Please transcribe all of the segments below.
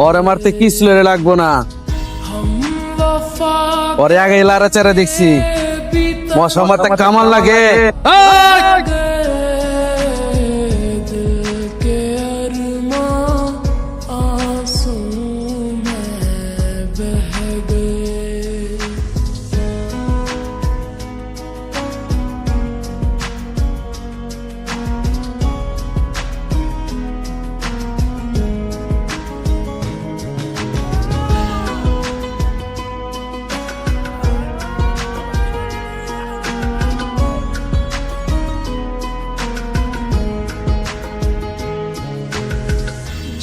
ওরে মারতে কি ছিল লাগবো না, ওরে আগে লাড়াচাড়া দেখছি, মশা মারতে কামান লাগে।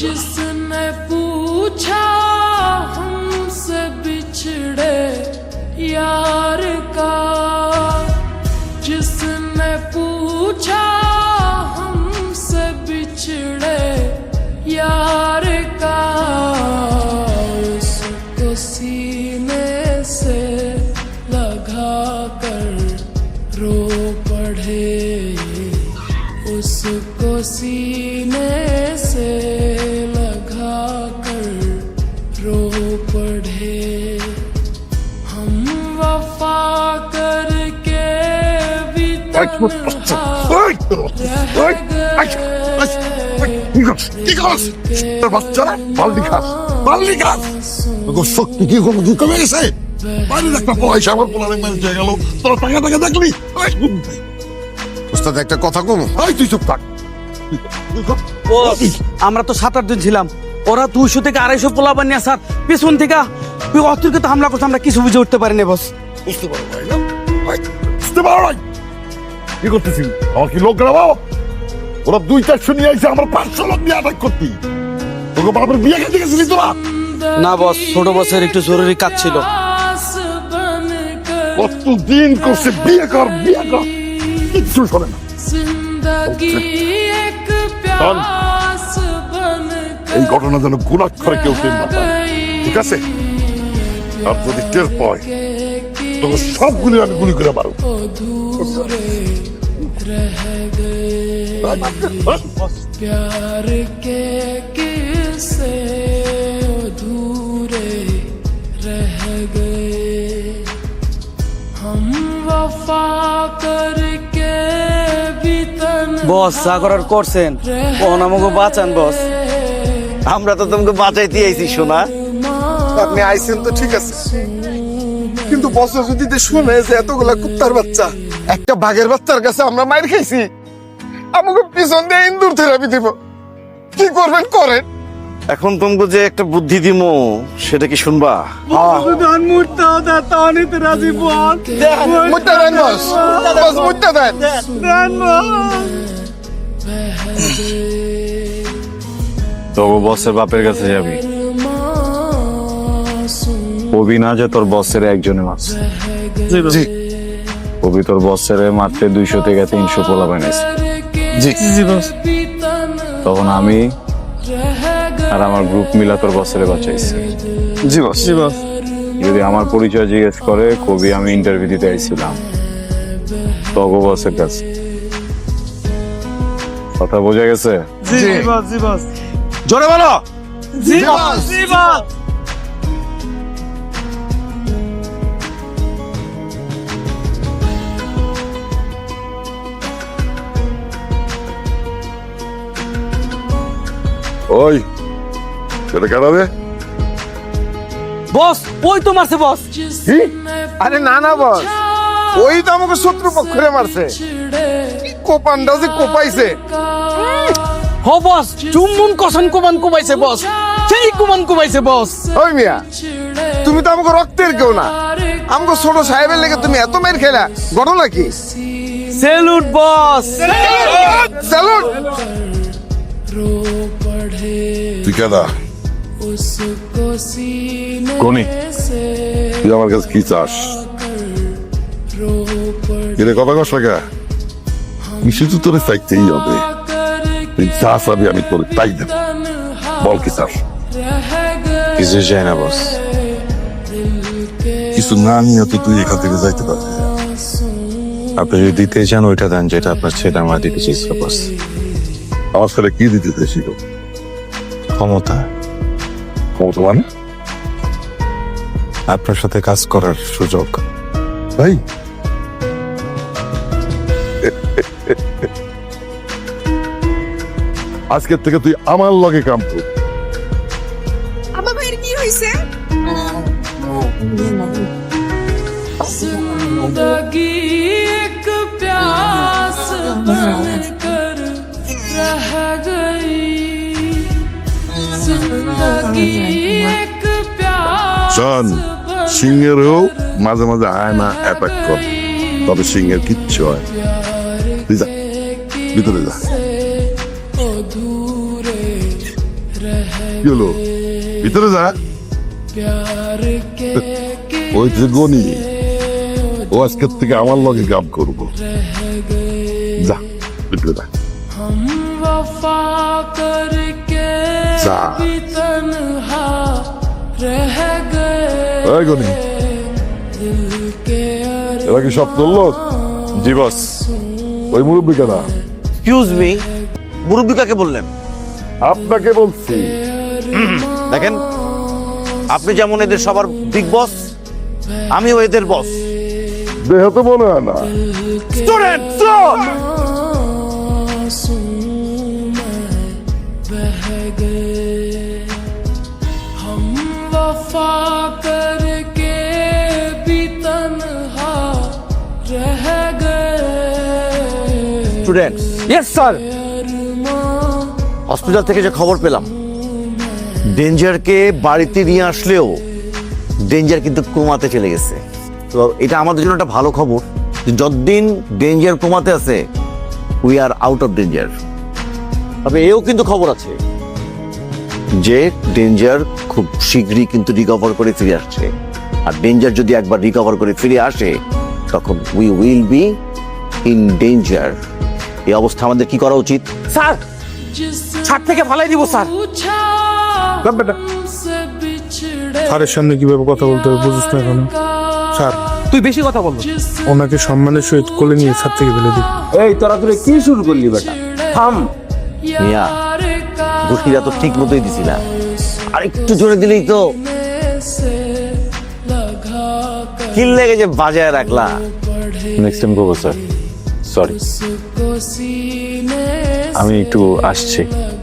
जिसने पूछा हमसे बिछड़े यार का, जिसने पूछा हमसे बिछड़े यार का, उसको सीने से लगा कर रो पड़े, उसको सीने से रो पड़े। हम वफा करके भी শক্তি কি কমে গেছে? একটা পয়সা আমার পোলারে মেরে গেল, তোর টাকা টাকা দেখলি? একটা কথা কম, তুই চুপ থাক। আমরা তো 7-8 জন ছিলাম, ওরা 200 থেকে 250 পোলা বানিয়ে সাত পেছন থেকে অতর্কিত হামলা করছে, আমরা কিছু বুঝে উঠতে পারিনি বস। বুঝতে পারো ভাই না? বুঝতে পারো ভাই কি করতেছি? আমার কি লোক গেলাম? ওরা 200-400 নিয়ে আইছে, আমার 500 লোক নিয়ে আটাক করতি। তোকে বাপের বিয়ে খেতে গেছিলি তোরা? না বস, ছোট বসের একটু জরুরি কাজ ছিল। কতদিন করছে বিয়ে কর বিয়ে কর, কিচ্ছু শোনে না। এই ঘটনা যেন গুণাক্ষরে কেউ টের না পায়, ঠিক আছে? আর যদি টের পায় তবে সবগুলি আমি গুলি করে মারব। प्यार के किस्से अधूरे रह गए, हम वफा करके भी বস যা করার করছেন, কোন আমাকে বাঁচান বস। আমরা তো তোমাকে বাঁচাইতে আইছি সোনা। আপনি আইছেন তো ঠিক আছে, কিন্তু বস যদি শুনে যে এতগুলা কুত্তার বাচ্চা একটা বাঘের বাচ্চার কাছে আমরা মাইর খাইছি, আমাকে পিছন দিয়ে ইন্দুর থেরাপি দিব, কি করবেন করেন। এখন তোমাকে যে একটা বুদ্ধি দিমু সেটা কি শুনবা? তো বসের বাপের কাছে যাবি, কবি না যে তোর বসের একজনে মাছ, কবি তোর বসের মারতে 200 থেকে 300 পোলা বানাইছে। তখন আমি আর আমার গ্রুপ মিলা তোর বসের বাঁচাইছে। জি বস। যদি আমার পরিচয় জিজ্ঞেস করে, কবি আমি ইন্টারভিউ দিতে আইছিলাম তগো বসের কাছে। কথা বোঝা গেছে? জোরে বলো। ওই এটা কেনাবে বস, ওই তো মারছে বস। কি? আরে না না বস, ওই তো আমাকে শত্রু পক্ষে মারছে। কোপানটা যে কোপাইছে। হো বস, চুমুন কসন কোমান কোবাইছে বস, সেই কোমান কোবাইছে বস। ওই মিয়া, তুমি তো আমাকে রক্তের কেউ না, আমাকে ছোট সাহেবের লেগে তুমি এত মের খেলা, ঘটনা কি? সেলুট বস, স্যালুট। তুই কেনা কোনি, তুই আমার কাছে কি চাস? এরে কথা কস লাগা, মিশে তো তোরে চাইতেই হবে। তুই যা চাবি আমি তোর তাই দেব, বল কি চাস? বিদেশ যায় না বস। কিছু না নিয়ে তো তুই এখান থেকে যাইতে পারবি না। আপনি যদি দিতে চান ওইটা দেন যেটা আপনার ছেলে আমার দিতে চেয়েছিল বস। আমার ছেলে কি দিতে চাইছিল? ক্ষমতা, ক্ষমতা মানে? আপনার সাথে কাজ করার সুযোগ। ভাই আজকের থেকে তুই আমার লগে কাম কর। আমার ভাইয়ের কি হয়েছে? जिंदगी एक प्यास बनकर रह गई जिंदगी एक प्यास শোন, সিংহের হোক মাঝে মাঝে আয় না অ্যাটাক কর, তবে সিংহের কিচ্ছু হয়। তুই যা, ভিতরে যা। अधूरे रह কি হলো? ভিতরে যা। प्यार के ওই যে গনি, ও আজকের থেকে আমার লগে কাম করবো। যা, ভিতরে যা। हम वफा करके जा। भी तन्हा रह गए এই গনি, दिल के এরা কি সব চললো? জি বস। ওই মুরব্বী কেনা? এক্সকিউজ মি, মুরব্বী কাকে বললেন? আপনাকে বলছি। দেখেন, আপনি যেমন এদের সবার বিগ বস, আমিও এদের বস। দেহ তো মনে হয় না। স্টুডেন্ট आंसू में बह गए हम वफा करके भी तन्हा रह गए স্টুডেন্ট, ইয়েস স্যার। হসপিটাল থেকে যে খবর পেলাম, ডেঞ্জারকে বাড়িতে নিয়ে আসলেও ডেঞ্জার কিন্তু কোমাতে চলে গেছে। তো এটা আমাদের জন্য একটা ভালো খবর যে যতদিন ডেঞ্জার কোমাতে আছে we are out of danger. তবে এও কিন্তু খবর আছে যে ডেঞ্জার খুব শীঘ্রই কিন্তু রিকভার করে ফিরে আসছে। আর ডেঞ্জার যদি একবার রিকভার করে ফিরে আসে তখন we will be in danger. এই অবস্থা আমাদের কি করা উচিত? স্যার, ছাদ থেকে ফালাই দিব স্যার। पूछा বেটা हमसे बिछड़े স্যারের সামনে কিভাবে কথা বলতে হবে বুঝিস না এখন? স্যার, তুই বেশি কথা বল। ওনাকে সম্মানের সহিত কোলে নিয়ে ছাদ থেকে ফেলে দিই। এই তোরা তুই কি শুরু করলি বেটা? থাম। মিয়া, ঘুষিরা তো ঠিক মতোই দিছি না, আর একটু জোরে দিলেই তো से लगा कर কিল লেগে যে বাজায় রাখলা। নেক্সট টাইম করবো স্যার। সরি, उसको सीने আমি একটু আসছি। लगा